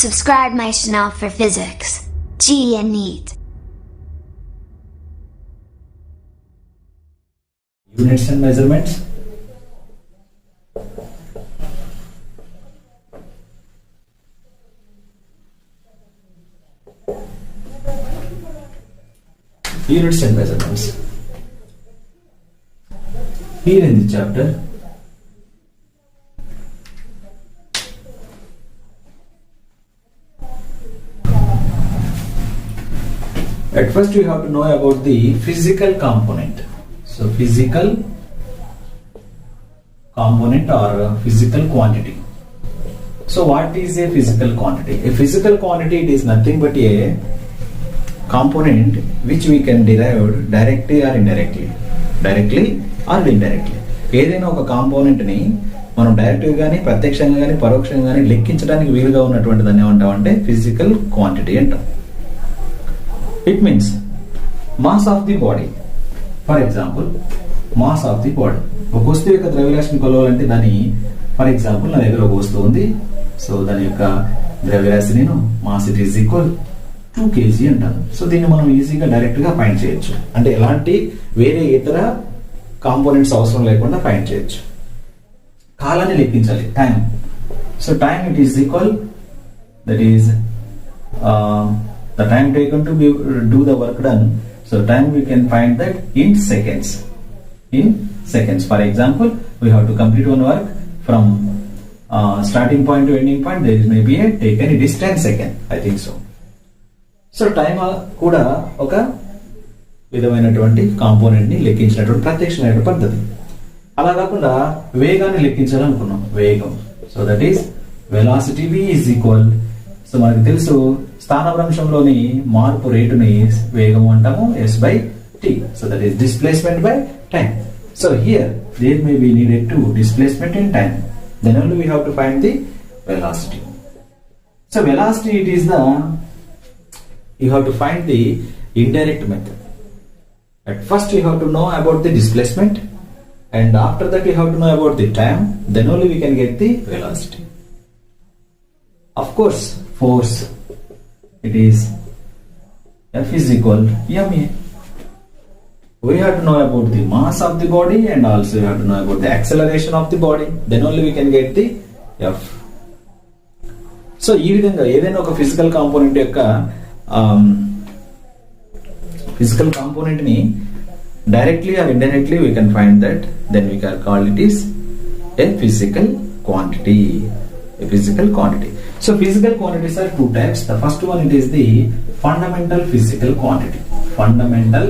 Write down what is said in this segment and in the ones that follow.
Subscribe my channel for physics, G and NEET. Units and measurements. Units and measurements. Here in the chapter, at first you have to know about the physical component. So physical component or physical quantity. So what is a physical quantity? A physical quantity, it is nothing but a component which we can derive directly or indirectly. Directly or indirectly. ఏదైనా ఒక component ని మనం direct గా కానీ ప్రత్యక్షంగా కానీ పరోక్షంగా కానీ లెక్కించడానికి వీలుగా ఉన్నటువంటి దాన్ని ఏమంటామంటే ఫిజికల్ క్వాంటిటీ అంటాం. It means mass of the body. For example, mass of the body. ఒక వస్తువు యొక్క ద్రవ్యరాశిని కొలవాలంటే దాని ఫర్ ఎగ్జాంపుల్ నా దగ్గర ఒక వస్తువు ఉంది. సో దాని యొక్క ద్రవ్యరాశి నేను mass it is equal 2 kg అంటాను. సో దీన్ని మనం ఈజీగా డైరెక్ట్ గా ఫైండ్ చేయొచ్చు. అంటే ఎలాంటి వేరే ఇతర కాంపోనెంట్స్ అవసరం లేకుండా ఫైండ్ చేయొచ్చు. కాలాన్ని లెక్కించాలి, time. So time it is equal that is the time taken to do the work done. So time we can find that in seconds. In seconds. For example, we have to complete one work from starting point to ending point. There is maybe a taken. It is 10 seconds. I think so. So time kuda oka విధమైనటువంటి component ని లెక్కించినటువంటి ప్రత్యక్షమైన పద్ధతి. అలా కాకుండా వేగాన్ని లెక్కించాలనుకున్నాం. వేగం. So that is velocity v is equal. సో మనకు తెలుసు స్థానభ్రంశంలోని మార్పు రేటుని వేగం అంటాము, s/t. So that is displacement by time. So here there may be needed to displacement in time. Then only we have to find the velocity. So velocity it is the you have to find the indirect method. At first you have to know about the displacement, and after that you have to know about the time. Then only we can get the velocity. Of course, force, it is F is equal to ma. We have to know about the mass of the body, and also we have to know about the acceleration of the body. Then only we can get the F. So ఈ విధంగా ఏదైనా ఒక physical component యొక్క physical component ni directly or indirectly we can find that, then we can call it is a physical quantity. A physical quantity. So physical quantities are two types. The first one, it is the fundamental physical quantity. Fundamental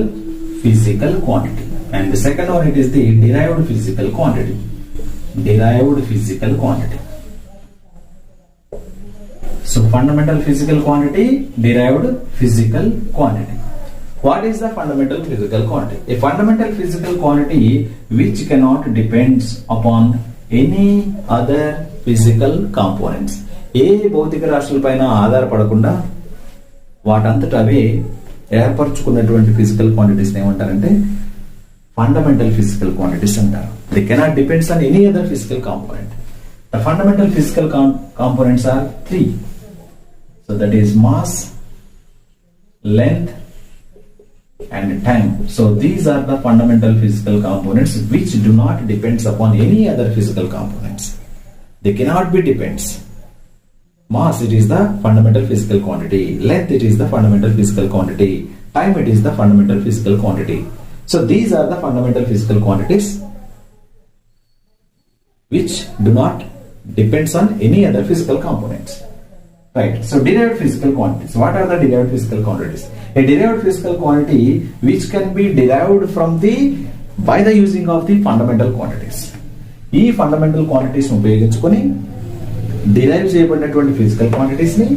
physical quantity. And the second one, it is the derived physical quantity. Derived physical quantity. So fundamental physical quantity, derived physical quantity. What is the fundamental physical quantity? A fundamental physical quantity which cannot depends upon any other physical components. ఏ భౌతిక రాశుల పైన ఆధారపడకుండా వాటంతట అవే ఏర్పరచుకున్నటువంటి physical quantities ఏమంటారంటే fundamental physical quantities అంటారు. They cannot depends on any other physical component. The fundamental physical components are 3. So that is mass, length and time. So these are the fundamental physical components which do not depends upon any other physical components. They cannot be depends. Mass, it is the fundamental physical quantity. Length, it is the fundamental physical quantity. Time, it is the fundamental physical quantity. So these are the fundamental physical quantities which do not depends on any other physical components. Right. So derived physical quantities. What are the derived physical quantities? A derived physical quantity which can be derived from the by the using of the fundamental quantities. ఈ fundamental quantities ఉపయోగించుకొని derive చేయబడినటువంటి physical quantities ని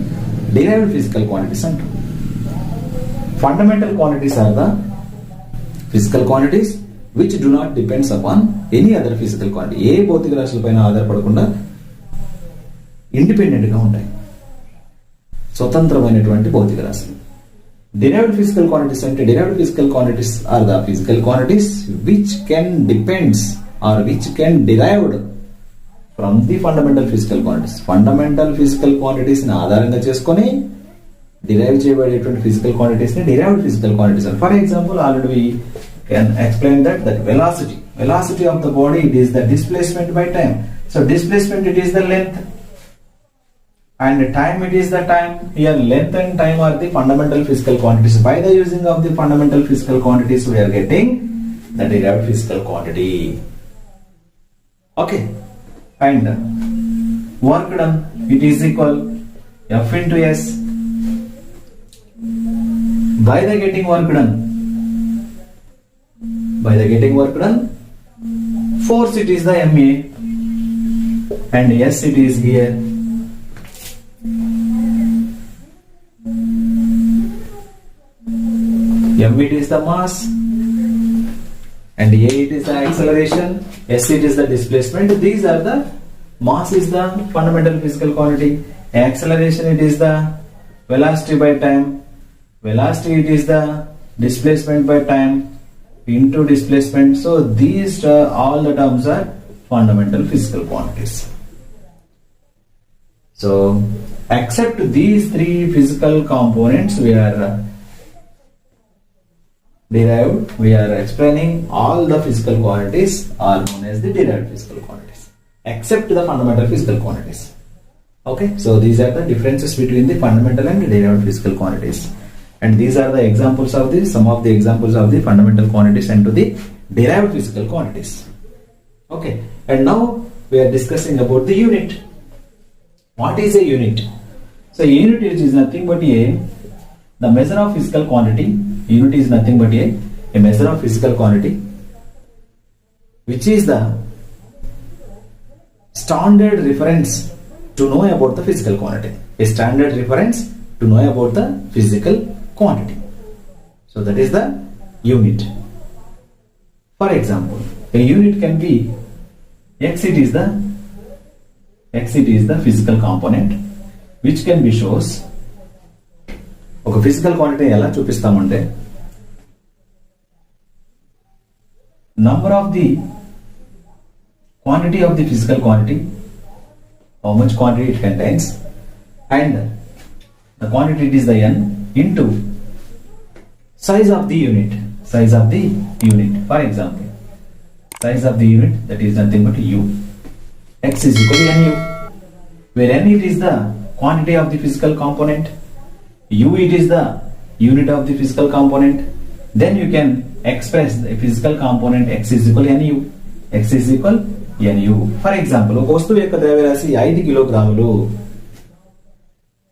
derived physical quantities అంటారు. Fundamental quantities are the physical quantities which do not depends upon any other physical quantity. ఏ భౌతిక రాశుల పైన ఆధారపడకుండా ఇండిపెండెంట్ గా ఉంటాయి, స్వతంత్రమైనటువంటి భౌతిక రాశులు. Derived physical quantities and derived physical quantities are the physical quantities which can depends or which can derived from the fundamental physical quantities. Fundamental physical quantities ని ఆధారంగా చేసుకొని డిరైవ్ చేయబడేటువంటి ఫిజికల్ క్వాంటిటీస్ ని derived physical quantities. For example already we can explain that velocity of the body, it is the displacement by time. So displacement, it is the length, and time, it is the time. Here length and time are the fundamental physical quantities. By the using of the fundamental physical quantities, we are getting the derived physical quantity. Okay, and work done, it is equal F into S. By the getting work done, force, it is the MA, and S, it is here. M, it is the mass, and A, it is the acceleration, S, it is the displacement. These are the mass is the fundamental physical quantity, acceleration, it is the velocity by time, velocity, it is the displacement by time into displacement. So these all the terms are fundamental physical quantities. So except these three physical components, we are explaining all the physical quantities are known as the derived physical quantities, except the fundamental physical quantities. Okay, so these are the differences between the fundamental and derived physical quantities. And these are the examples of some of the examples of the fundamental quantities and to the derived physical quantities. Okay, and now we are discussing about the unit. What is a unit? So a unit is nothing but the measure of physical quantity. Unit is nothing but a measure of physical quantity, which is the standard reference to know about the physical quantity. A standard reference to know about the physical quantity. So that is the unit. For example, a unit can be X, it is the physical component which can be shows. ఒక physical quantity ఎలా చూపిస్తామంటే number of the quantity of the physical quantity, how much quantity it contains, and the quantity, it is the n, into size of the unit. For example, size of the unit, that is nothing but u. X is equal to nu, where n, it is the quantity of the physical component, u, it is the unit of the physical component. Then you can express the physical component x is equal to nu. X is equal nu. For example, ఒక వస్తువు యొక్క ద్రవ్యరాశి 5 కిలోగ్రాములు.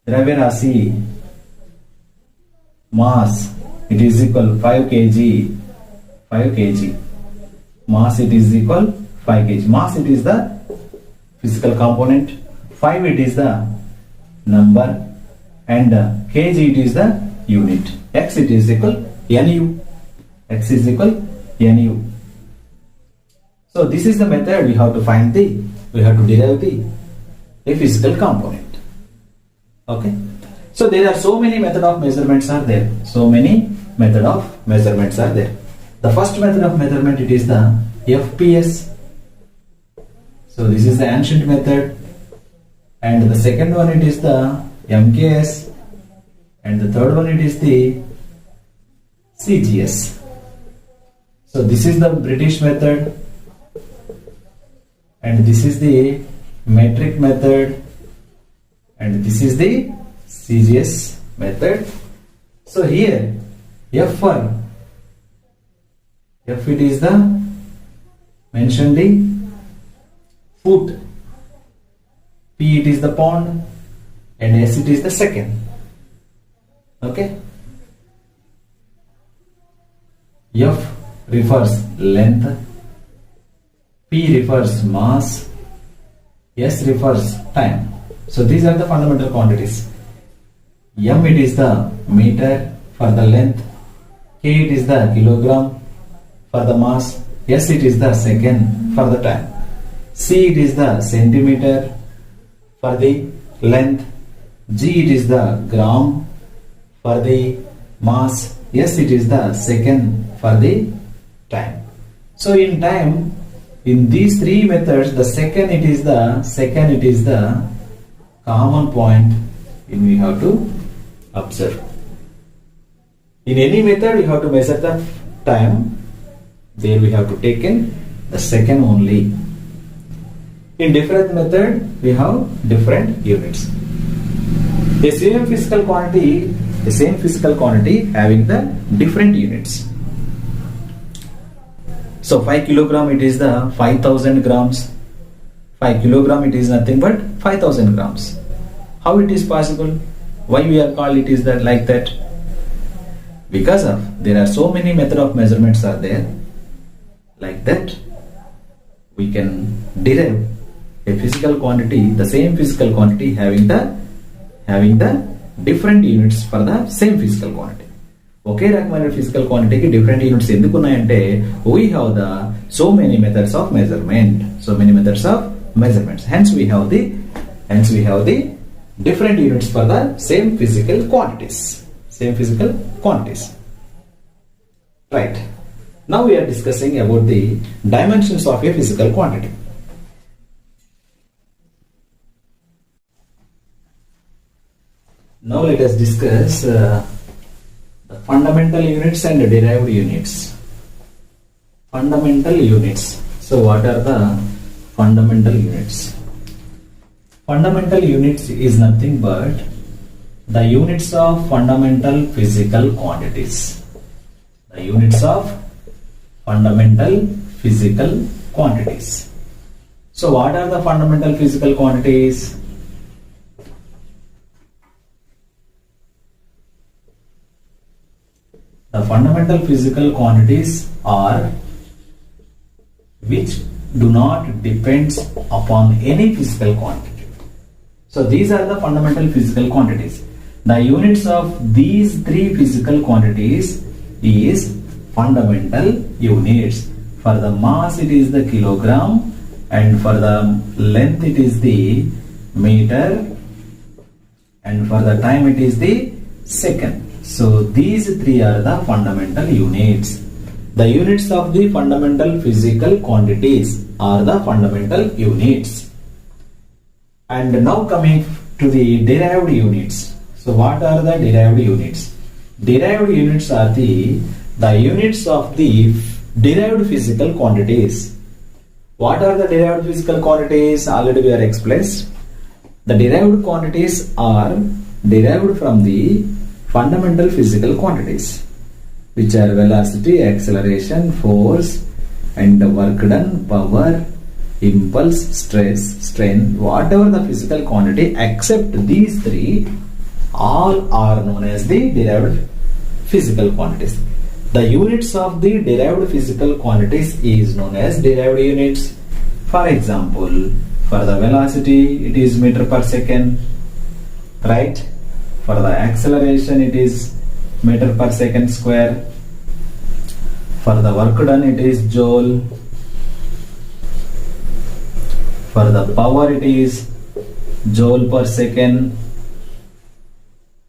ద్రవ్యరాశి mass, it is equal 5 kg. Mass, it is equal 5 kg. Mass, it is the physical component. 5, it is the number, and kg, it is the unit. X, it is equal nu. X is equal nu. So this is the method we have to derive a physical component. Okay. So there are so many method of measurements are there. The first method of measurement, it is the FPS. So this is the ancient method, and the second one, it is the MKS, and the third one, it is the CGS. So this is the British method, and this is the metric method, and this is the CGS method. So here F, it is the mention the foot, P, it is the pound, and S, it is the second. Okay. F refers length, P refers mass, S refers time. So these are the fundamental quantities. M, it is the meter for the length, K, it is the kilogram for the mass, S, it is the second for the time, C, it is the centimeter for the length, G, it is the gram for the mass, S, it is the second for the time. So in time, In these three methods, the second it is the common point in we have to observe. In any method, we have to measure the time. There we have to take in the second only. In different method, we have different units. The same physical quantity having the different units. So 5 kilogram it is the 5000 grams. 5 kilogram it is nothing but 5000 grams. How it is possible? Why we are called it is that like that? Because of there are so many method of measurements are there. Like that, we can derive a physical quantity, the same physical quantity having the different units for the same physical quantity. ఒకే రకమైన physical quantity కి different units ఎందుకు ఉన్నాయంటే we have the so many methods of measurements. Hence we have the different units for the same physical quantities. Right. Now we are discussing about the dimensions of a physical quantity. Now let us discuss the fundamental units and derived units. Fundamental units. So what are the fundamental units? Fundamental units is nothing but the units of fundamental physical quantities. The units of fundamental physical quantities. So what are the fundamental physical quantities? The fundamental physical quantities are which do not depend upon any physical quantity. So these are the fundamental physical quantities. The units of these three physical quantities is fundamental units. For the mass it is the kilogram, and for the length it is the meter, and for the time it is the second. So these three are the fundamental units. The units of the fundamental physical quantities are the fundamental units. And now coming to the derived units. So what are the derived units? Derived units are the units of the derived physical quantities. What are the derived physical quantities? Already we are explained. The derived quantities are derived from the fundamental physical quantities, which are velocity, acceleration, force, and the work done, power, impulse, stress, strain, whatever the physical quantity except these three, all are known as the derived physical quantities. The units of the derived physical quantities is known as derived units. For example, for the velocity it is meter per second, right? For the acceleration it is meter per second square. For the work done it is joule. For the power it is joule per second.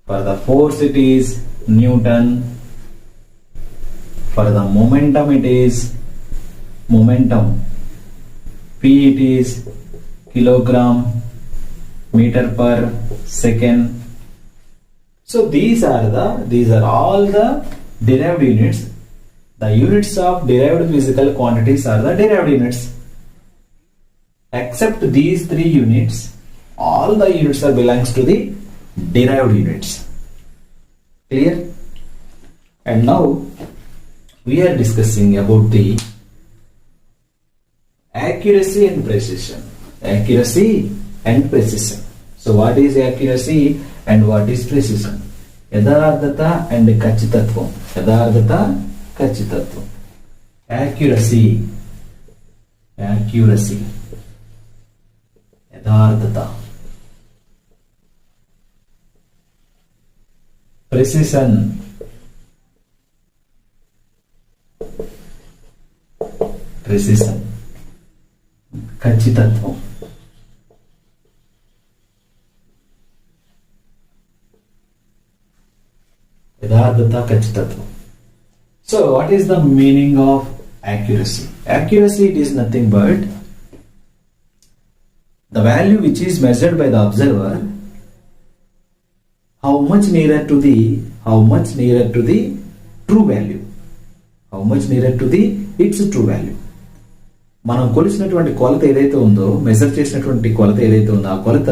For the force it is Newton. For the momentum it is P it is kilogram meter per second. So these are all the derived units. The units of derived physical quantities are the derived units. Except these three units, all the units are belongs to the derived units. Clear? And now we are discussing about the accuracy and precision. Accuracy and precision. So what is accuracy and what is precision? Yadardhata and Kachitatvam. Yadardhata, Kachitatvam. Accuracy. Yadardhata. Precision. Kachitatvam. Yadardhata, Kachitatvam. So what is the meaning of accuracy? Accuracy, it is nothing but the value which is measured by the observer, how much nearer to the true value, how much nearer to the its true value. మనం కొలిసినటువంటి కొలత ఏదైతే ఉందో, measure చేసినటువంటి కొలత ఏదైతే ఉందో, ఆ కొలత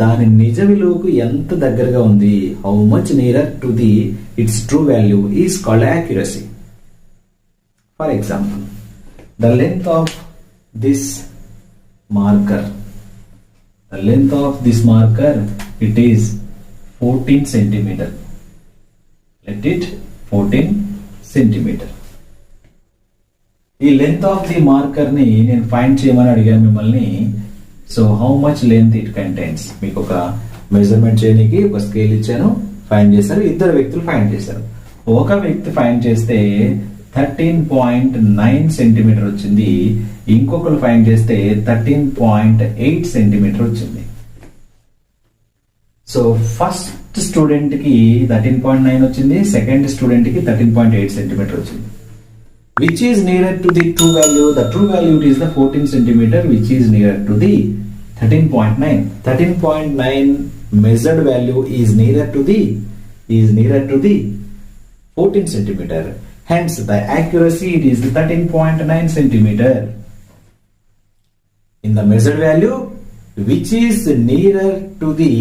దాని నిజ విలువకు ఎంత దగ్గరగా ఉంది, how much nearer to the it's true value is called accuracy. For example, the length of this marker, it is 14 centimeter. Let it 14 centimeter. ఈ లెంత్ ఆఫ్ ది మార్కర్ ని నేను ఫైండ్ చేయమని అడిగాను మిమ్మల్ని. So how much length it contains, మీకు ఒక measurement చేయడానికి ఒక స్కేల్ ఇచ్చాను, ఫైండ్ చేశారు. ఇద్దరు వ్యక్తులు ఫైండ్ చేశారు. ఒక వ్యక్తి ఫైండ్ చేస్తే 13.9 సెంటీమీటర్ వచ్చింది, ఇంకొకరు ఫైండ్ చేస్తే 13.8 సెంటీమీటర్ వచ్చింది. సో ఫస్ట్ స్టూడెంట్ కి 13.9 వచ్చింది, సెకండ్ స్టూడెంట్ కి 13.8 సెంటీమీటర్ వచ్చింది. Which is nearer to the true value? The true value is the 14 centimeter, which is nearer to the 13.9. 13.9 measured value is nearer to the 14 centimeter. Hence, the accuracy, it is 13.9 centimeter. In the measured value, which is nearer to the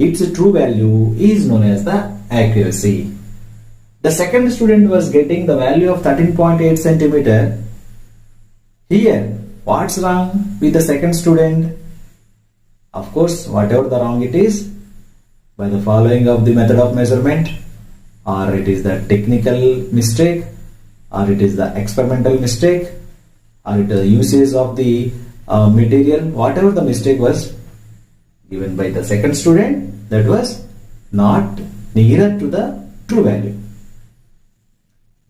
its true value, is known as the accuracy. The second student was getting the value of 13.8 centimeter. Here, what's wrong with the second student? Of course, whatever the wrong it is, by the following of the method of measurement, or it is the technical mistake, or it is the experimental mistake, or it is the usage of the material, whatever the mistake was given by the second student, that was not nearer to the true value.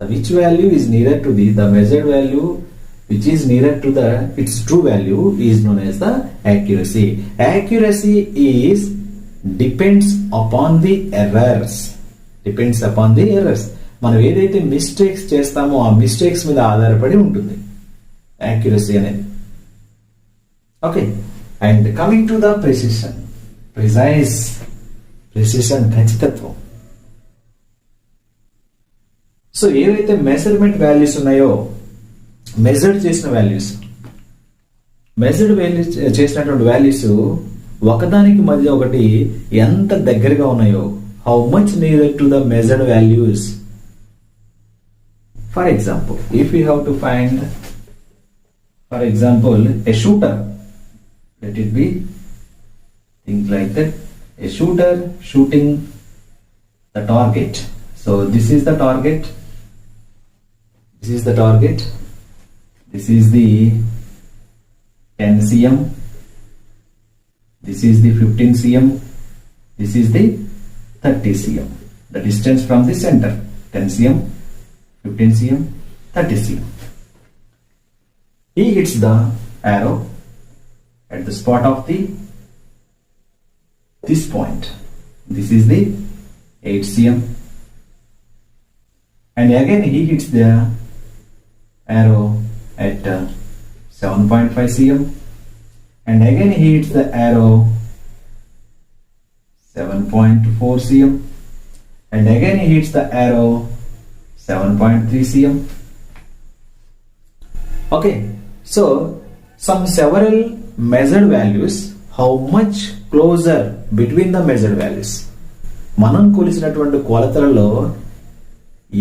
The which value is nearer to the measured value, which is nearer to the its true value, is known as the accuracy. Accuracy is depends upon the errors. మనం ఏదైతే mistakes చేస్తామో ఆ mistakes మీద ఆధారపడి ఉంటుంది accuracy అనేది. Okay, and coming to the precision, ఖచ్చితత్వం. So ఏవైతే మెజర్మెంట్ వాల్యూస్ ఉన్నాయో, మెజర్డ్ చేసినటువంటి వాల్యూస్ ఒకదానికి మధ్య ఒకటి ఎంత దగ్గరగా ఉన్నాయో, how much near to the measured values. For example, if you have to find, for example, a shooter, let it be things like that, a shooter shooting the target. So this is the target, this is the 10 cm, this is the 15 cm, this is the 30 cm, the distance from the center, 10 cm, 15 cm, 30 cm. He hits the arrow at the spot of this point, this is the 8 cm, and again he hits the arrow at 7.5 cm, and again he hits the arrow 7.4 cm, and again he hits the arrow 7.3 cm. Okay, so several measured values, how much closer between the measured values, మనం కొలిసినటువంటి కొలతలలో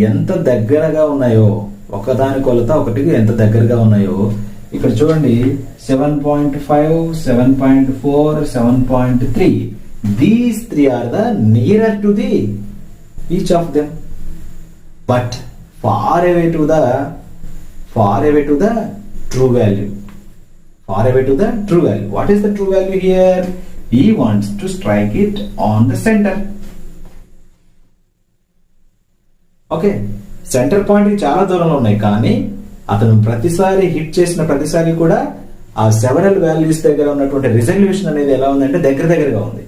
ఎంత దగ్గరగా ఉన్నాయో, ఒకదాని కొలత ఒకటికి ఎంత దగ్గరగా ఉన్నాయో ఇక్కడ చూడండి. 7.5, 7.4, 7.3, these three are the nearer to the each of them, but far away to the true value. What is the true value here? He wants to strike it on the center. Okay, centre point చాలా దూరంలో ఉన్నాయి, కానీ అతను ప్రతిసారి hit చేసిన ప్రతిసారి కూడా ఆ సెవరల్ వాల్యూస్ దగ్గర ఉన్నటువంటి రిజల్యూషన్ అనేది ఎలా ఉందంటే దగ్గరగా ఉంది.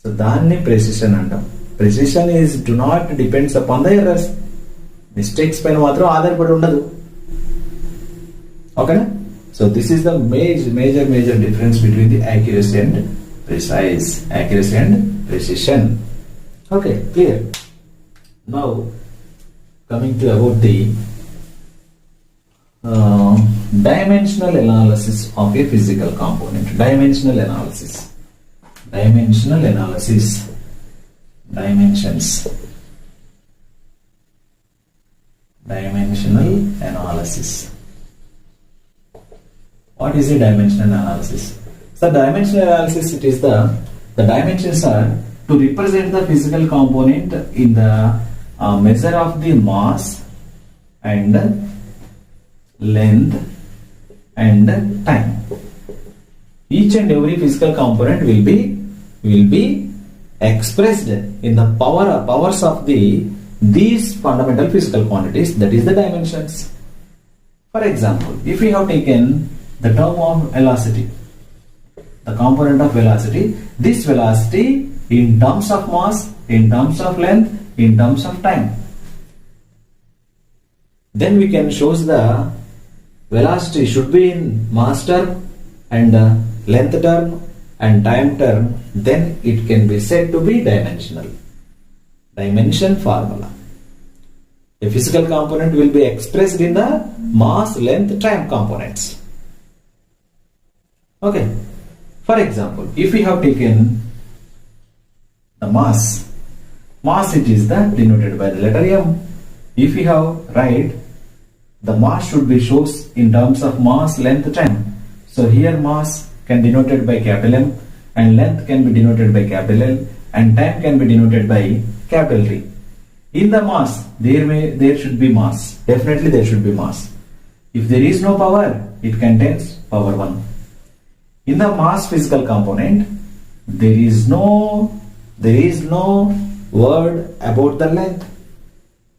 సో దాన్ని ప్రెసిషన్ అంటాం. Precision is do not depends upon the errors. Mistakes పైన మాత్రం ఆధారపడి ఉండదు. Okay? So this is the major difference between the accuracy and precision. Okay, clear. Now coming to about the dimensional analysis of a physical component. Dimensional analysis. Dimensions. Dimensional analysis. What is a dimensional analysis? So dimensional analysis, it is the dimensions are to represent the physical component in the measure of the mass and length and time. Each and every physical component will be expressed in the powers of these fundamental physical quantities, that is the dimensions. For example, if we have taken the term of velocity, the component of velocity, this velocity in terms of mass, in terms of length, in terms of time, then we can show the velocity should be in mass term and length term and time term, then it can be said to be dimensional. Dimension formula. A physical component will be expressed in the mass, length, time components. Okay. For example, if we have taken the mass it is denoted by the letter M. If we have write the mass should be shows in terms of mass, length, time. So here mass can be denoted by capital M and length can be denoted by capital L and time can be denoted by capital T. In the mass there should be mass. Definitely there should be mass. If there is no power, it contains power 1. In the mass physical component, there is no word about the length.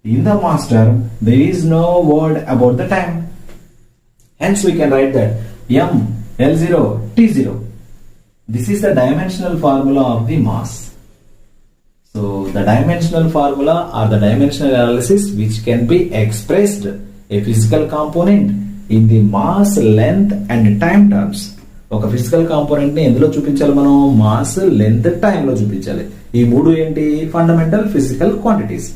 In the mass term, there is no word about the time. Hence we can write that M, L0, T0. This is the dimensional formula of the mass. So the dimensional formula or the dimensional analysis which can be expressed a physical component in the mass, length and time terms. ఒక physical component ని ఎందులో చూపించాలి మనం? Mass, length, time లో చూపించాలి. ఈ మూడు ఏంటి? Fundamental physical quantities.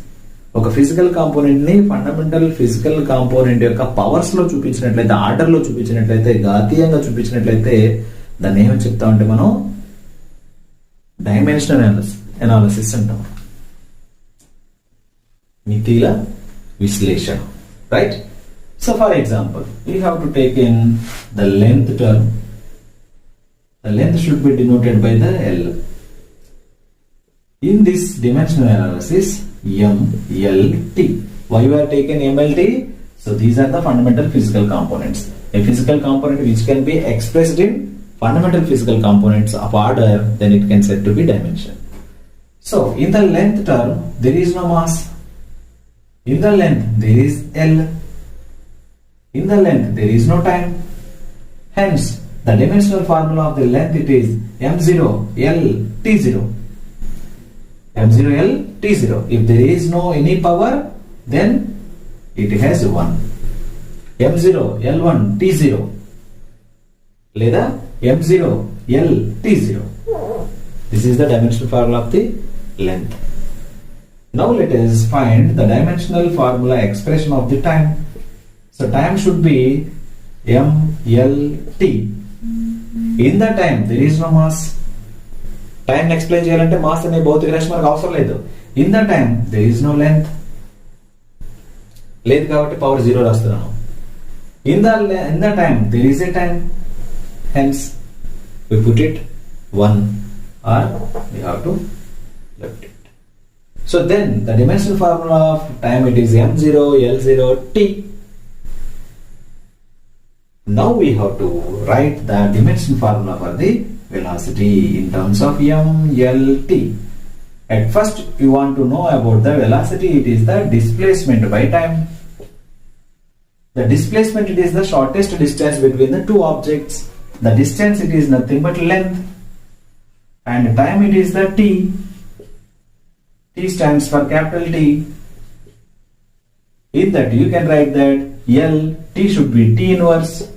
ఒక ఫిజికల్ కాంపోనెంట్ ని ఫండమెంటల్ ఫిజికల్ కాంపోనెంట్ యొక్క పవర్స్ లో చూపించినట్లయితే, ఆర్డర్ లో చూపించినట్లయితే, ఘాతీయంగా చూపించినట్లయితే దాన్ని ఏమని చెప్తామంటే మనం డైమెన్షనల్ అనాలిసిస్ అంటాం. మితిల విశ్లేషణ. Right? So for example, we have to take in the length term. The length should be denoted by the L. In this dimensional analysis, M, L, T. Why we have taken M, L, T? So these are the fundamental physical components. A physical component which can be expressed in fundamental physical components of order, then it can said to be dimension. So in the length term, there is no mass. In the length, there is L. In the length, there is no time. Hence, the dimensional formula of the length it is M0 L T0. M0 L T0. If there is no any power, then it has 1. M0 L1 T0. Leda M0 L T0. This is the dimensional formula of the length. Now let us find the dimensional formula expression of the time. So time should be M L T. In the time there is no mass. Time explain చేయాలంటే mass అనే భౌతిక రాశి మనకు అవసరం లేదు. In the time there is no length. లేదు కాబట్టి power 0 రాస్తున్నాను. In the time there is a time. Hence we put it 1 or we have to left it. So then the dimensional formula of time it is M0 L0 T. Now we have to write the dimension formula for the velocity in terms of M, L, T. At first you want to know about the velocity. It is the displacement by time. The displacement it is the shortest distance between the two objects. The distance it is nothing but length. And time it is the T. T stands for capital T. In that you can write that L, T should be T inverse.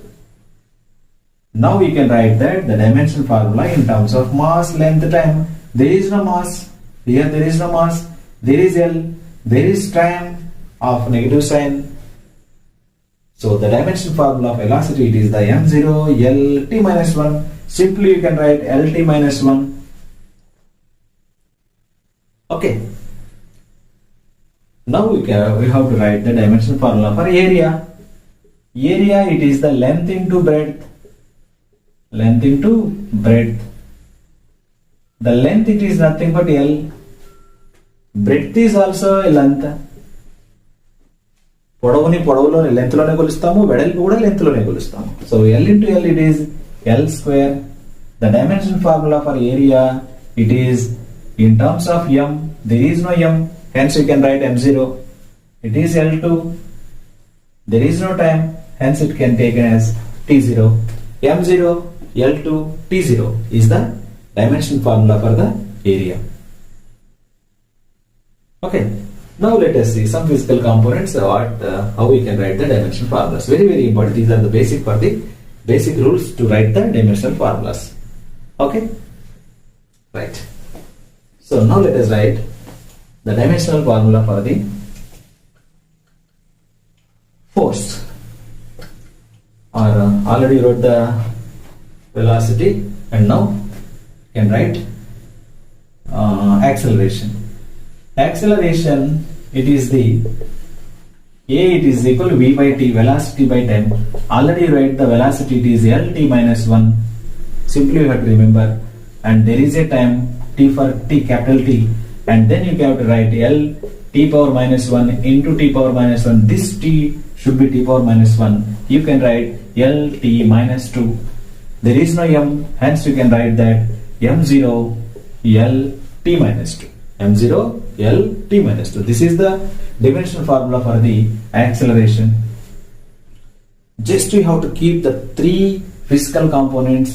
Now we can write that the dimension formula in terms of mass, length, time. There is no mass. Here there is no mass. There is L. There is time of negative sign. So the dimension formula of velocity, it is the m0 L t minus 1. Simply you can write L t minus 1. Okay. Now we have to write the dimension formula for area. Area, it is the length into breadth. Length into breadth. The length, it is nothing but L. Breadth is also a length. పొడవుని పొడవులోనే length లోనే కొలుస్తాము, వెడల్పు కూడా length లోనే కొలుస్తాము. So L into L, it is L square. The dimension formula for area, it is in terms of m. There is no m, hence we can write m0. It is L2. There is no time, hence it can take as t0. m0 L2 t0 is the dimension formula for the area. Okay. Now let us see some physical components, how we can write the dimension formulas. Very, very important. These are the basic rules to write the dimensional formulas. Okay? Right. So now let us write the dimensional formula for the force. Or already wrote the velocity, and now you can write acceleration. Acceleration, it is the A, it is equal to V by T, velocity by time. Already write the velocity, it is L t minus 1. Simply you have to remember. And there is a time T for T, capital T. And then you have to write L t power minus 1 into T power minus 1. This T should be T power minus 1. You can write L t minus 2. There is no M, hence you can write that M0 L t minus 2. M0 L t minus 2. This is the dimensional formula for the acceleration. Just we have to keep the three physical components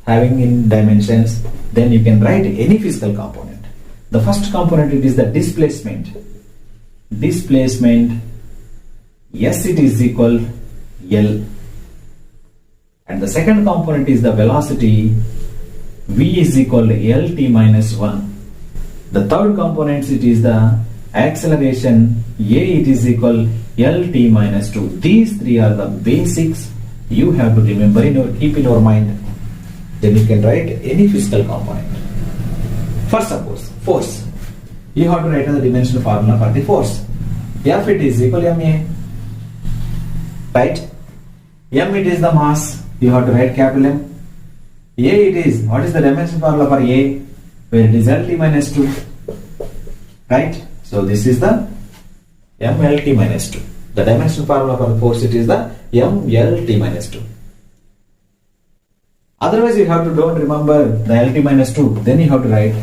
having in dimensions, then you can write any physical component. The first component, it is the displacement. Displacement, S, it is equal L. And the second component is the velocity, V is equal to L t minus 1. The third component, it is the acceleration, A, it is equal L t minus 2. These three are the basics you have to remember keep in your mind. Then you can write any physical component. First, suppose force. You have to write the dimensional formula for the force. F, it is equal ma. Right? M, it is the mass. You have to write capital M. A, it is, what is the dimension formula for A? Where it is L t minus 2. Right? So this is the M L t minus 2. The dimensional formula for the force, it is the M L t minus 2. Otherwise you have to don't remember the L t minus 2. Then you have to write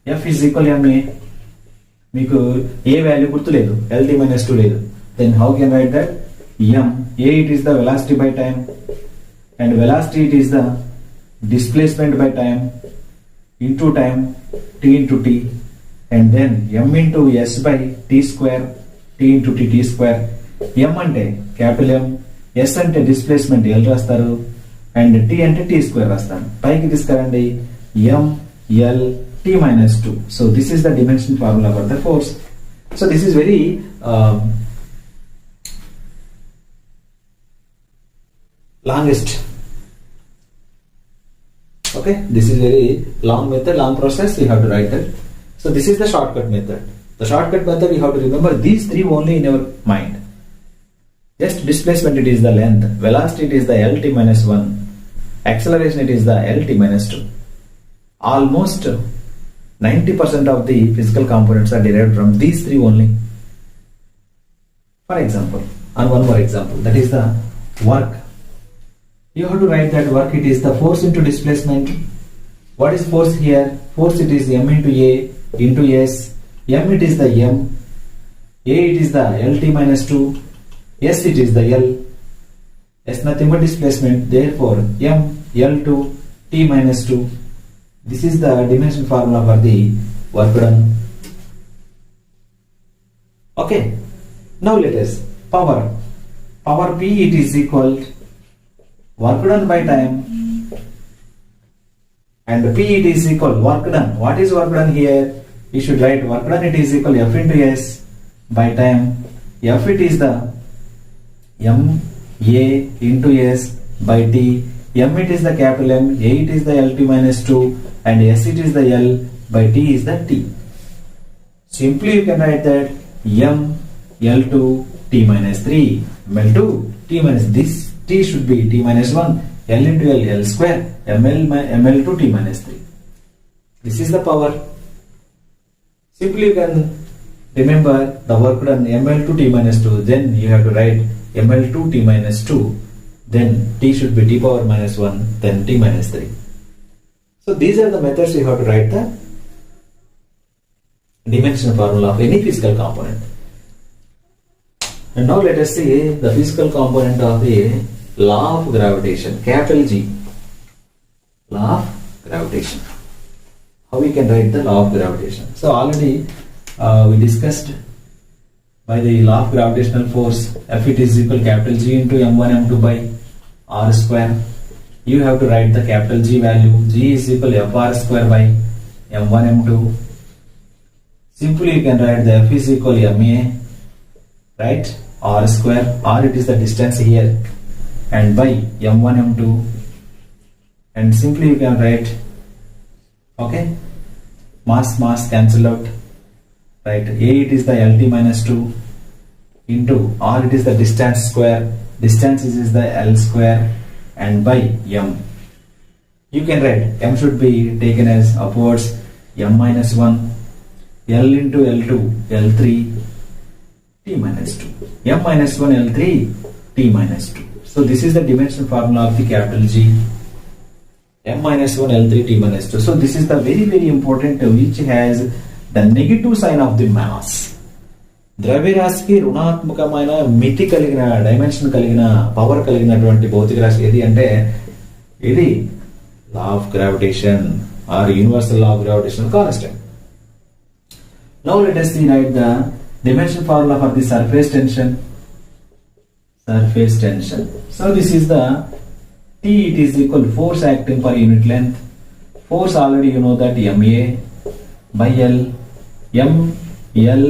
F is equal to ma. Meeku A value gurtu ledu, L t minus 2 ledu. Then how can I write that? M. A, it is the velocity by time. And velocity, it is the displacement by time. Into time, t into t, and then m into s by t square, t into t square. M ante capital M, s ante displacement L rastaru, and t ante t square rastaru. Paiki tiskarandi m L t minus 2. So this is the dimension formula for the force. So this is very longest. Okay, this is very long method, long process. You have to write that. So this is the shortcut method. The shortcut method, you have to remember these three only in your mind. Just displacement, it is the length. Velocity, it is the L t minus 1. Acceleration, it is the L t minus 2. Almost 90% of the physical components are derived from these three only. For example, and one more example, that is the work. You have to write that work, it is the force into displacement. What is force here? Force, it is M into A into S. M, it is the M. A, it is the L t minus 2. S, it is the L. S, nothing but displacement. Therefore, M L2 t minus 2. This is the dimension formula for the work done. Okay. Now let us power. power P, it is equal work done by time, and P it is equal work done. What is work done here? You should write work done, it is equal F into S by time. F it is the M A into S by T. M it is the capital M, A it is the LT minus 2, and S it is the L by T is the T. Simply you can write that M L2 T minus 3, ML2 T minus, this T should be T minus 1, L into L, L square, ML2 T minus 3. This is the power. Simply you can remember the work done ML2 T minus 2, then you have to write ML2 T minus 2, then T should be T power minus 1, then T minus 3. So these are the methods you have to write the dimension formula of any physical component. And now let us see the physical component of the law of gravitation, capital G. Law of gravitation. How we can write the law of gravitation? So already we discussed by the law of gravitational force, F it is equal capital G into M1 M2 by R square. You have to write the capital G value. G is equal FR square by M1 M2. Simply you can write the F is equal MA, right? R square, R it is the distance here, and by M1 M2, and simply you can write, okay, mass cancel out, right? A it is the LT minus 2 into R it is the distance square, distance is the L square, and by M. You can write M should be taken as upwards M minus 1, L into L2, L3, T minus 2. M minus 1, L3, T minus 2. So this is the dimension formula of the capital G. M minus 1, L3, T minus 2. So this is the very important which has the negative sign of the mass. ద్రవ్యరాశికి రుణాత్మకమైన మితి కలిగిన dimension కలిగిన power కలిగినటువంటి భౌతిక రాశి ఏది అంటే ఇది law of gravitation or universal law of gravitation constant. Now let us see write the dimension formula for the surface tension. Surface tension. So this is the T, it is equal force acting per unit length. Force already you know that MA by L, M L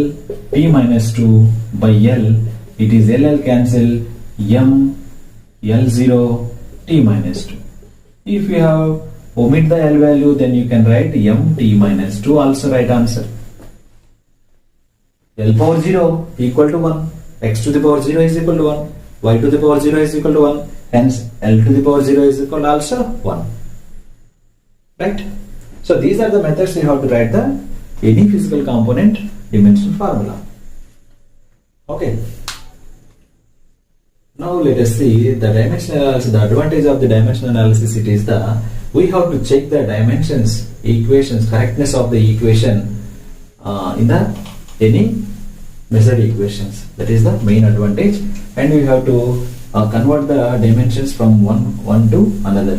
T minus 2 by L, it is LL cancel, M L0 T minus 2. If you have omit the L value, then you can write M T minus 2 also right answer. L power 0 equal to 1, x to the power 0 is equal to 1, y to the power 0 is equal to 1, hence L to the power 0 is equal to also 1. Right? So these are the methods you have to write the any physical component dimension formula. Okay. Now let us see the dimensional analysis. The advantage of the dimensional analysis, it is the we have to check the dimensions, equations, correctness of the equation in the any measured equations. That is the main advantage, and we have to convert the dimensions from one to another.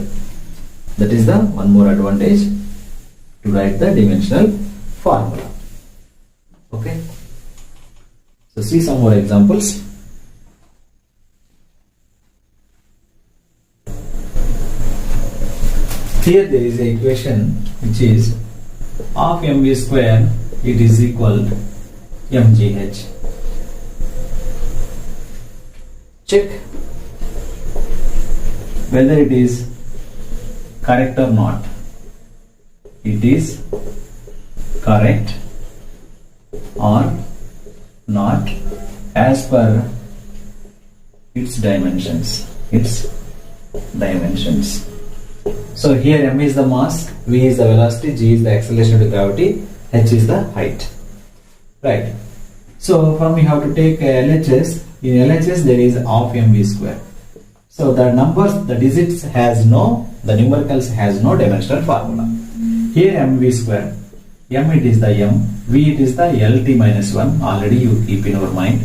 That is the one more advantage to write the dimensional formula. Okay. So see some more examples. Here there is an equation which is half mv square, it is equal mgh. Check whether it is correct or not. It is correct or not as per its dimensions. So here m is the mass, v is the velocity, g is the acceleration due to gravity, h is the height. Right. So from we have to take LHS. In LHS there is half mv square. So the numbers, the digits has no, the numericals has no dimensional formula. Here mv square, m it is the m, v it is the lt minus 1. Already you keep in our mind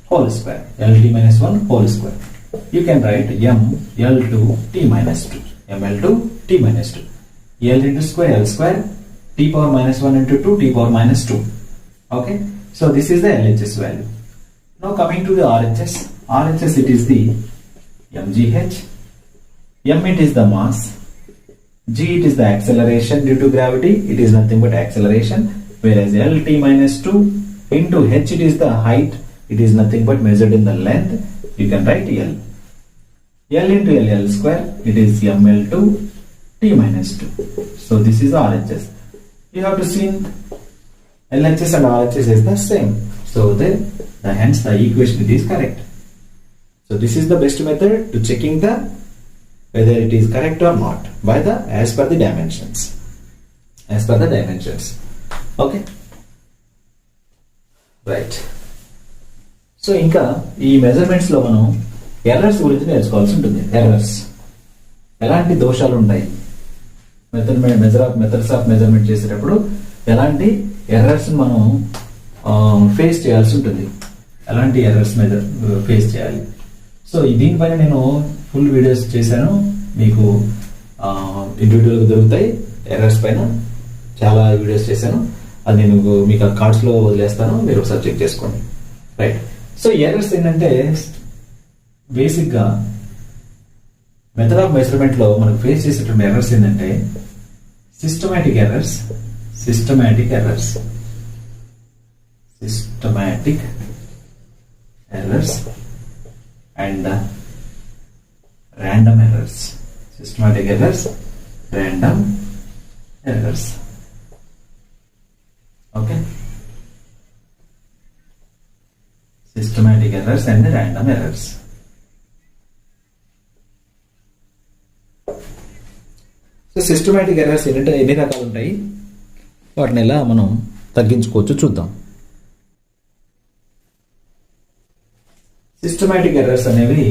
whole square, lt minus 1 whole square. You can write m l2 t minus 2, ml2 t minus 2, l into square l square, t power minus 1 into 2 t power minus 2. Okay, so this is the LHS value. Now coming to the RHS. RHS it is the mgh, m it is the mass, g it is the acceleration due to gravity, it is nothing but acceleration, whereas lt minus 2 into h it is the height, it is nothing but measured in the length, you can write L. L into L square, it is ml2 t minus 2. So this is the RHS. You have to see LHS and RHS is the same. So hence the equation it is correct. So this is the best method to checking the whether it is correct or not by the as per the dimensions. As per the dimensions. Okay. Right. So ఇంకా ఈ measurements లో మనం errors గురించి నేర్చుకోవాల్సి ఉంటుంది. Errors ఎలాంటి దోషాలు ఉంటాయి, methods of measurement చేసేటప్పుడు ఎలాంటి ఎర్రర్స్ మనం ఫేస్ చేయాల్సి ఉంటుంది, ఎలాంటి ఎర్రర్స్ ఫేస్ చేయాలి. సో దీనిపైన నేను ఫుల్ వీడియోస్ చేశాను, మీకు ఇండివిజువల్గా దొరుకుతాయి. ఎర్రర్స్ పైన చాలా వీడియోస్ చేశాను, అది నేను మీకు ఆ కార్డ్స్లో వదిలేస్తాను, మీరు ఒకసారి చెక్ చేసుకోండి. రైట్. సో ఎర్రర్స్ ఏంటంటే బేసిక్గా మెథడ్ ఆఫ్ మెజర్మెంట్ లో మనకు ఫేస్ చేసేటువంటి ఎర్రర్స్ ఏంటంటే systematic errors and random errors. Systematic errors, random errors. Okay, systematic errors and random errors. So systematic errors ఎన్ని రకాలు ఉంటాయి, వాటిని ఎలా మనం తగ్గించుకోవచ్చు చూద్దాం. సిస్టమాటిక్ ఎర్రర్స్ అనేవి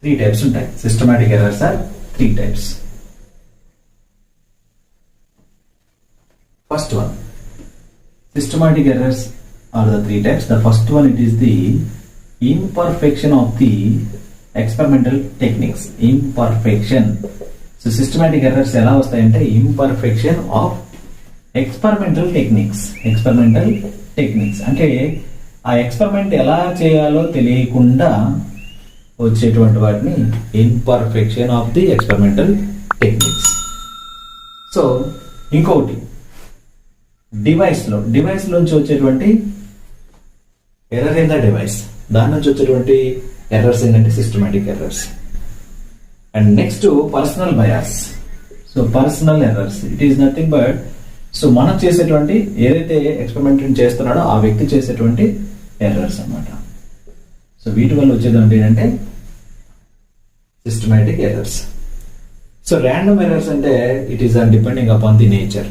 3 types ఉంటాయి. Systematic errors are 3 types. First one, systematic errors are the 3 types. The first one, it is the imperfection of the experimental techniques. Imperfection. So systematic errors ఎలా వస్తాయంటే imperfection of experimental techniques. Experimental techniques అంటే ఆ experiment ఎలా చేయాలో తెలియకుండా వచ్చేటువంటి వాటిని imperfection of the experimental techniques. So ఇంకొకటి డివైస్ నుంచి వచ్చేటువంటి ఎర్రర్ ఇన్ ద డివైస్, దాని నుంచి వచ్చేటువంటి ఎర్రర్స్ ఏంటంటే systematic errors. And next personal bias. So personal errors it is nothing but so మనం చేసేటువంటి ఏదైతే ఎక్స్పెరిమెంట్ చేస్తున్నాడో ఆ వ్యక్తి చేసేటువంటి ఎర్రర్స్ అన్నమాట. సో వీటి వల్ల వచ్చేది ఏంటంటే systematic errors. So random errors అంటే it is depending upon the nature,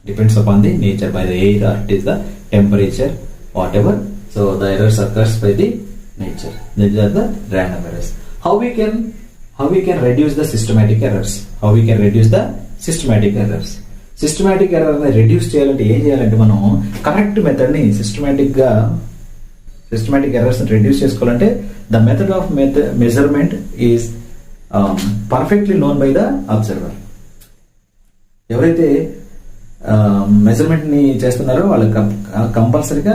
depends upon the nature, by the air or it is the temperature, whatever. So the errors occurs by the nature. These are the random errors. How we can reduce the systematic errors? Systematic error ని reduce చేయాలంటే ఏం చేయాలంటే మనం correct method ని systematic errors ని reduce చేసుకోవాలంటే the method of measurement is perfectly known by the observer. ఎవరైతే measurement ని చేస్తున్నారో వాళ్ళకి కంపల్సరీగా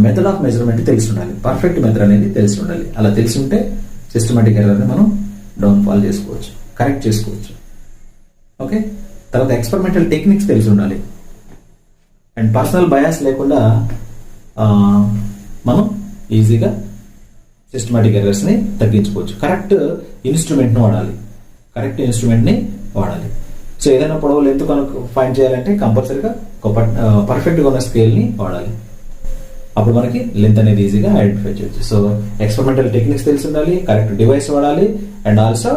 మెథడ్ ఆఫ్ మెజర్మెంట్ తెలిసి ఉండాలి, పర్ఫెక్ట్ మెథడ్ అనేది తెలిసి ఉండాలి. అలా తెలిసి ఉంటే సిస్టమాటిక్ ఎర్రర్ ని మనం డౌన్ ఫాల్ చేసుకోవచ్చు, కరెక్ట్ చేసుకోవచ్చు. ఓకే, తర్వాత ఎక్స్పెరిమెంటల్ టెక్నిక్స్ తెలిసి ఉండాలి. అండ్ పర్సనల్ బయాస్ లేకుండా మనం ఈజీగా సిస్టమాటిక్ ఎర్రర్స్ ని తగ్గించుకోవచ్చు. కరెక్ట్ ఇన్స్ట్రుమెంట్ ని వాడాలి. సో ఏదైనా పొడవు లెంత్ ఫైండ్ చేయాలంటే కంపల్సరీగా పర్ఫెక్ట్ గా ఉన్న స్కేల్ ని వాడాలి. అప్పుడు మనకి లెంత్ అనేది ఈజీగా ఐడెంటిఫై చేయొచ్చు. సో ఎక్స్పెరిమెంటల్ టెక్నిక్స్ తెలిసి ఉండాలి, కరెక్ట్ డివైస్ వాడాలి, అండ్ ఆల్సో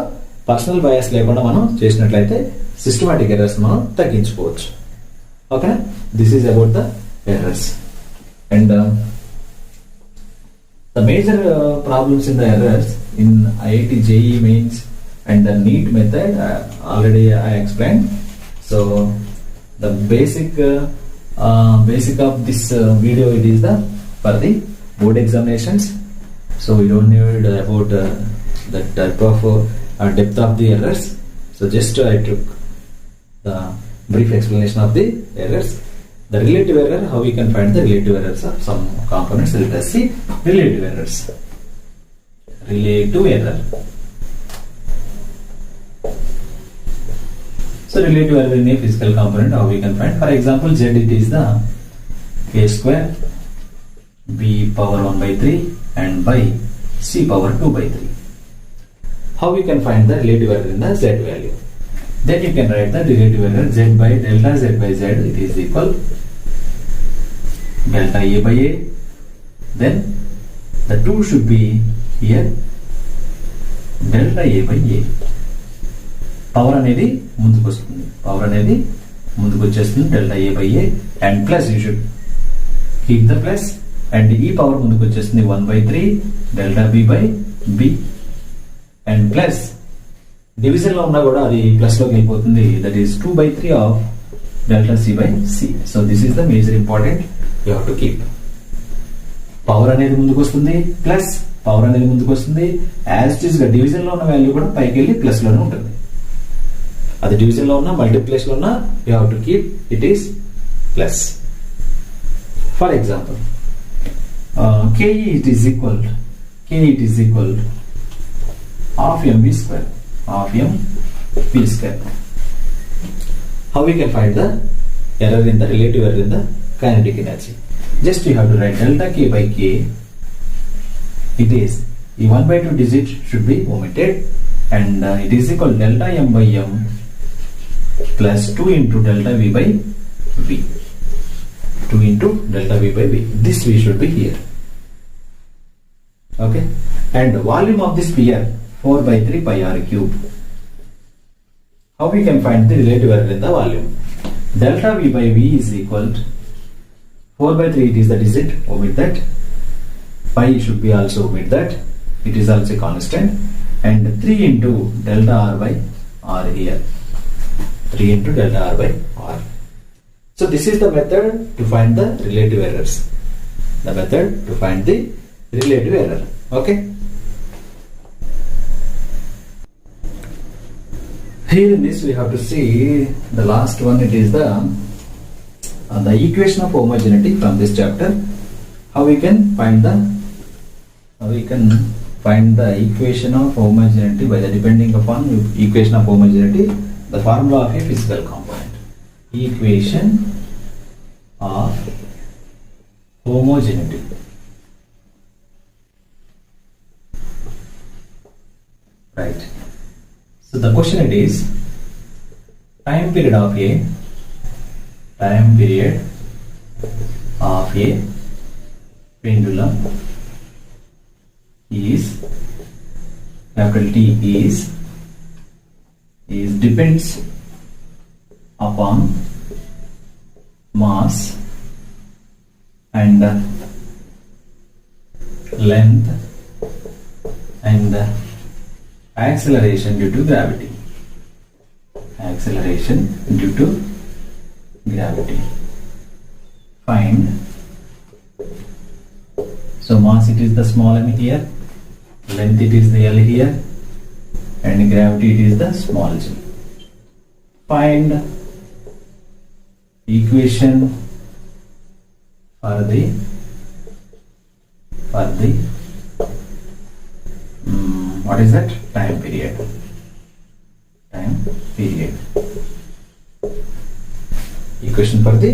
పర్సనల్ బయాస్ లేకుండా మనం చేసినట్లయితే సిస్టమాటిక్ ఎర్రర్స్ మనం తగ్గించుకోవచ్చు. Okay, this is about the errors. And the major problems in the errors in IIT JEE mains and the NEET method already I explained. So the basic of this video, it is the for the board examinations. So we don't need about the type of depth of the errors. So just I took the brief explanation of the errors. The relative error, how we can find the relative errors of some components? Let us see relative errors. Relative error. So relative error in a physical component, how we can find? For example, Z, it is the a square, b power 1 by 3 and by c power 2 by 3. How we can find the relative error in the Z value? Then you can write the relative error Z by delta Z by Z, it is equal delta A by A. Then the 2 should be here delta A by A. Power అనేది ముందుకు వస్తుంది, power అనేది ముందుకు వచ్చేస్తుంది delta A by A, and plus you should keep the plus, and ఈ power ముందుకు వచ్చేస్తుంది 1 by 3 delta B by B, and plus division లో ఉన్నా కూడా అది ప్లస్ లోకి వెళ్ళిపోతుంది, that is 2 by 3 of delta C by C. So this is the major important, you have to keep. Power అనేది ముందుకు వస్తుంది, ప్లస్ పవర్ అనేది ముందుకు వస్తుంది, యాజ్ ఇట్ ఈస్ గా డివిజన్ లో ఉన్న వాల్యూ కూడా పైకి వెళ్ళి ప్లస్ లోనే ఉంటుంది. అది డివిజన్ లో ఉన్నా మల్టిప్లేస్ లో ఉన్నా you have to keep it is plus. For example KE it is equal half mv square, half mv square. How we can find the error in the relative error in the kinetic energy? Just you have to write delta K by K. It is the 1 by 2 digit should be omitted, and it is equal delta m by m plus 2 into delta v by v. 2 into delta v by v. This v should be here. Okay. And volume of this sphere 4 by 3 pi r cube. How we can find the relative error in the volume? Delta v by v is equal to 4 by 3, it is the digit, omit that. Pi should be also omit that. It is also constant. And 3 into delta r by r here. 3 into delta r by r. So this is the method to find the relative errors. The method to find the relative error. Okay. Here in this we have to see the last one. It is the equation of homogeneity from this chapter. How we can find the equation of homogeneity by the depending upon equation of homogeneity, the formula of a physical component. Equation of homogeneity. Right. So the question it is, time period of a pendulum is capital T is depends upon mass and length and acceleration due to gravity. Acceleration due to gravity. Find. So mass, it is the small m here, length it is the L here, and gravity it is the small g. Find equation for the what is that? Time period. Equation for the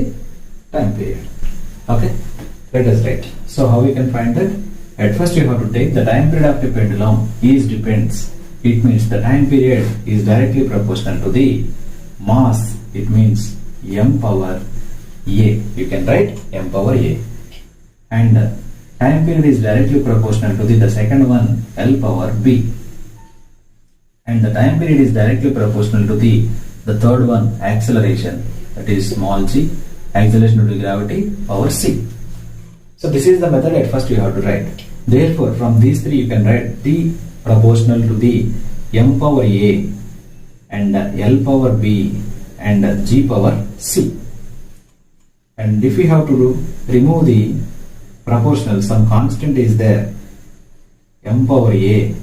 time period. Okay, let us write. So how we can find that? At first you have to take the time period of the pendulum is depends. It means the time period is directly proportional to the mass. It means m power a. You can write m power a. And time period is directly proportional to the second one, L power b. And the time period is directly proportional to the third one, acceleration, that is small g, acceleration due to gravity, power c. So this is the method at first you have to write. Therefore from these three you can write t proportional to the m power a and L power b and g power c. And if we have to remove the proportional, some constant is there, m power a,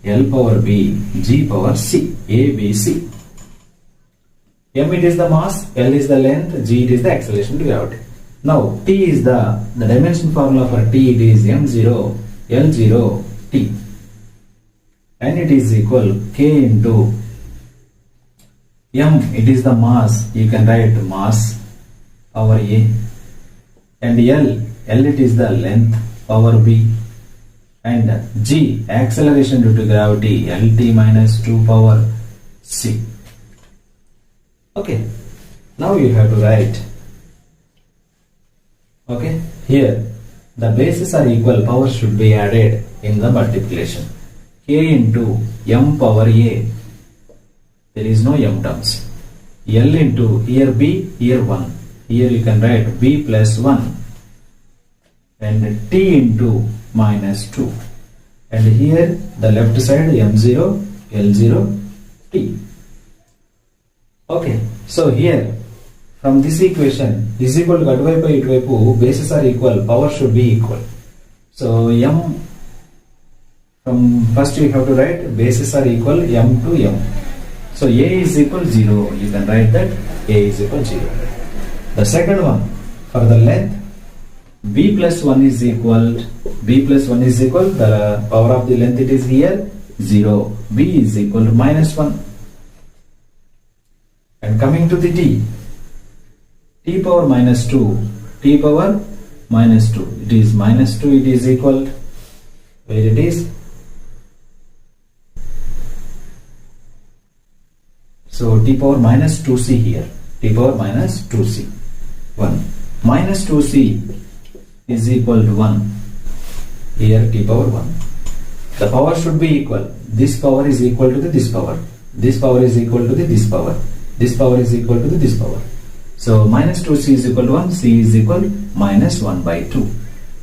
L power b, g power c, a, b, c. M it is the mass, L is the length, G it is the acceleration to gravity. Now T is the dimension formula for T, it is M0 L0 T, and it is equal K into M, it is the mass, you can write mass over A, and L it is the length over B, and G acceleration due to gravity LT minus 2 power C. Okay, now you have to write, okay, here the bases are equal, power should be added in the multiplication. K into M power A, there is no M terms. L into here B, here 1, here you can write B plus 1, and T into minus 2, and here the left side M0 L0 T. Okay, so here from this equation is equal to అటువైపు ఇటువైపు bases are equal, power should be equal. So M, from first you have to write bases are equal M to M. So A is equal 0, you can write that A is equal 0. The second one, for the length, B plus 1 is equal, the power of the length it is here 0, B is equal to minus 1. And coming to the T power minus 2, T power minus 2, it is minus 2, it is equal, where it is, so T power minus 2C here, T power minus 2C, 1, minus 2C is equal to 1, here T power 1. The power should be equal, this power is equal to this power, this power is equal to this power, this power is equal to this power. So minus 2C is equal to 1, C is equal minus 1 by 2.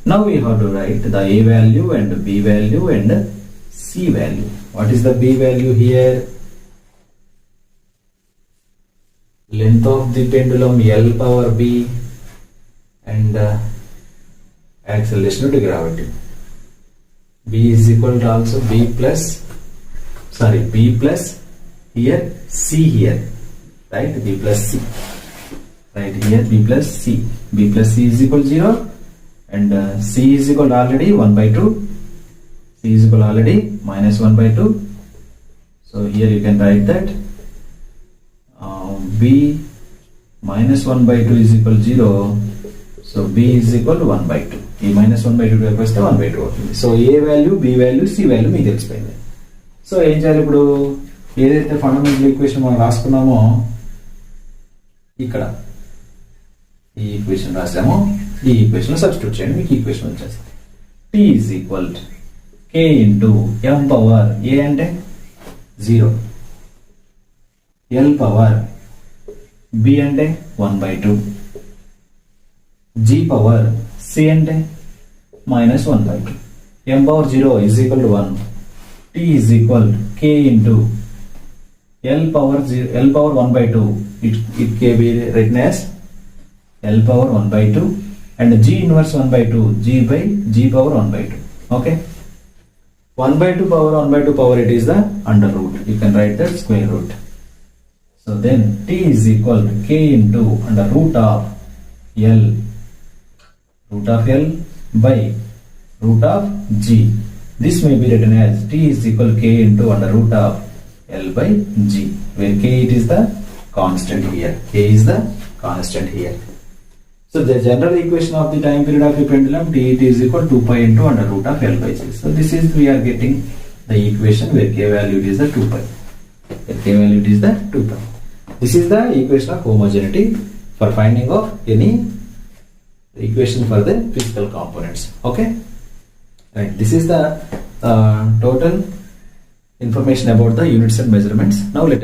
Now we have to write the A value and B value and C value. What is the B value here? Length of the pendulum L power B, and acceleration due to gravity. B is equal to also B plus here C here, right? B plus C, right here B plus C. B plus C is equal to 0, and C is equal to already 1 by 2. C is equal to already minus 1 by 2. So here you can write that B minus 1 by 2 is equal to 0. So B is equal to 1 by 2. A minus 1 by 2 request 1 by 2 అవుతుంది. So A value, B value, C value మీకు తెలిసిపోయింది. So ఏం చేయాలి ఇప్పుడు? ఏదైతే fundamental equation మనం రాసుకున్నామో ఇక్కడ ఈ ఈక్వేషన్ రాసామో ఈ ఈక్వేషన్ సబ్స్టిట్యూట్ చేయండి, మీకు ఈక్వేషన్ వచ్చేస్తుంది. T is equal to K into M power A అంటే 0, L power B అంటే 1 by 2, G power C అంటే minus 1 by 2. M power 0 is equal to 1. T is equal to K into L power 1 by 2. It can be written as L power 1 by 2 and G inverse 1 by 2, G power 1 by 2. Okay. 1 by 2 power 1 by 2 power, it is the under root. You can write that square root. So then T is equal to K into under root of L by root of G. This may be written as T is equal to K into under root of L by G, where K it is the constant here. K is the constant here. So the general equation of the time period of the pendulum, T it is equal to 2 pi into under root of L by G. So this is, we are getting the equation where K value is the 2 pi. K value is the 2 pi. This is the equation of homogeneity for finding of any equation for the physical components. Okay, right. This is the total information about the units and measurements. Now let